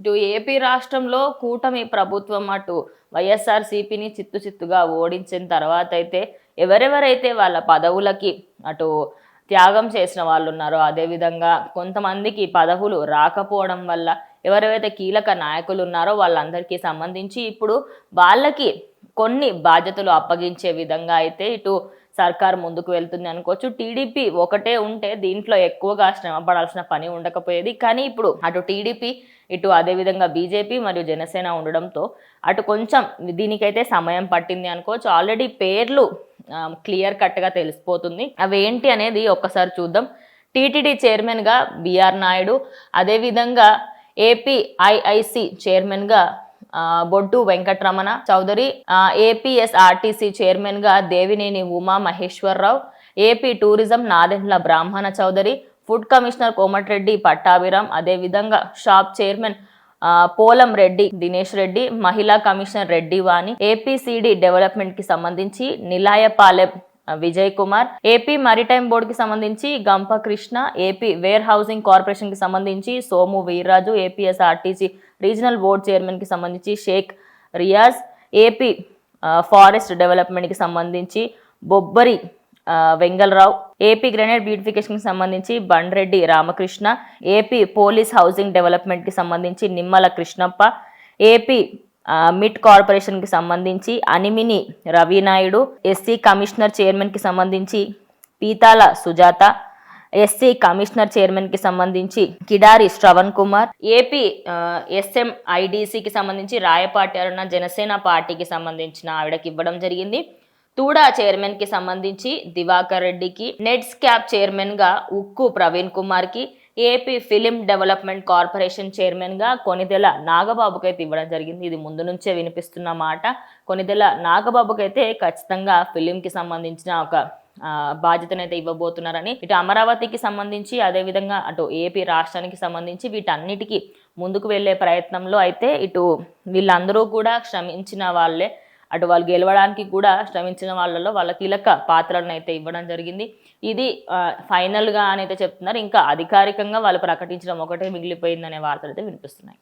ఇటు ఏపీ రాష్ట్రంలో కూటమి ప్రభుత్వం అటు వైఎస్ఆర్సీపీని చిత్తుగా ఓడించిన తర్వాత అయితే ఎవరెవరైతే వాళ్ళ పదవులకి అటు త్యాగం చేసిన వాళ్ళు ఉన్నారో, అదేవిధంగా కొంతమందికి పదవులు రాకపోవడం వల్ల ఎవరైతే కీలక నాయకులు ఉన్నారో వాళ్ళందరికీ సంబంధించి ఇప్పుడు వాళ్ళకి కొన్ని బాధ్యతలు అప్పగించే విధంగా అయితే ఇటు సర్కార్ ముందుకు వెళ్తుంది అనుకోవచ్చు. టీడీపీ ఒకటే ఉంటే దీంట్లో ఎక్కువగా శ్రమ పడాల్సిన పని ఉండకపోయేది. కానీ ఇప్పుడు అటు టీడీపీ ఇటు అదేవిధంగా బీజేపీ మరియు జనసేన ఉండడంతో అటు కొంచెం దీనికైతే సమయం పట్టింది అనుకోవచ్చు. ఆల్రెడీ పేర్లు క్లియర్ కట్గా తెలిసిపోతుంది. అవేంటి అనేది ఒక్కసారి చూద్దాం. టీటీడీ చైర్మన్గా బిఆర్ నాయుడు, అదేవిధంగా ఏపీఐఐసి చైర్మన్గా బొడ్డు వెంకటరమణ చౌదరి, ఏపీఎస్ఆర్టీసీ చైర్మన్గా Devineni Uma Maheswara Rao, AP tourism Nadendla Brahmana Chowdary, food commissioner Komatireddy Pattabhiram, అదేవిధంగా షాప్ చైర్మన్ పోలం రెడ్డి దినేష్ రెడ్డి, మహిళా commissioner Reddy Vani, APCD development కి సంబంధించి Nilayapalem Vijay Kumar, AP maritime board కి సంబంధించి Gampa Krishna, AP warehousing corporation కి సంబంధించి Somu Veerraju, APSRTC regional board chairman కి సంబంధించి Sheikh Riaz, AP forest development కి సంబంధించి Bobbari Vengala Rao, AP greening beautification కి సంబంధించి Bandreddi Ramakrishna, AP police housing development కి సంబంధించి నిమ్మల కృష్ణప్ప, ఏపీ మిట్ కార్పొరేషన్ కి సంబంధించి Animini Ravi Naidu, SC commissioner chairman కి సంబంధించి పీతాల సుజాత, ఎస్సీ కమిషనర్ చైర్మన్ కి సంబంధించి కిడారి శ్రవణ్ కుమార్, ఏపీ ఎస్ఎంఐడిసికి సంబంధించి రాయపాటి అరుణ జనసేన పార్టీకి సంబంధించిన ఆవిడకి ఇవ్వడం జరిగింది. తూడా చైర్మన్ కి సంబంధించి దివాకర్ రెడ్డికి, నెట్స్ క్యాప్ చైర్మన్ గా ఉక్కు ప్రవీణ్ కుమార్ కి, AP film development corporation chairman గా కొనిదెల నాగబాబుకైతే ఇవ్వడం జరిగింది. ఇది ముందు నుంచే వినిపిస్తున్న మాట. కొనిదెల నాగబాబుకైతే ఖచ్చితంగా ఫిలిం కి సంబంధించిన ఒక బాధ్యతనైతే ఇవ్వబోతున్నారని, ఇటు అమరావతికి సంబంధించి అదేవిధంగా అటు ఏపీ రాష్ట్రానికి సంబంధించి వీటన్నిటికీ ముందుకు వెళ్లే ప్రయత్నంలో అయితే ఇటు వీళ్ళందరూ కూడా శ్రమించిన వాళ్ళే. అటు వాళ్ళు గెలవడానికి కూడా శ్రమించిన వాళ్ళలో వాళ్ళ కీలక పాత్రలను అయితే ఇవ్వడం జరిగింది. ఇది ఫైనల్గా అని అయితే చెప్తున్నారు. ఇంకా అధికారికంగా వాళ్ళు ప్రకటించడం ఒకటే మిగిలిపోయిందనే వార్తలు అయితే వినిపిస్తున్నాయి.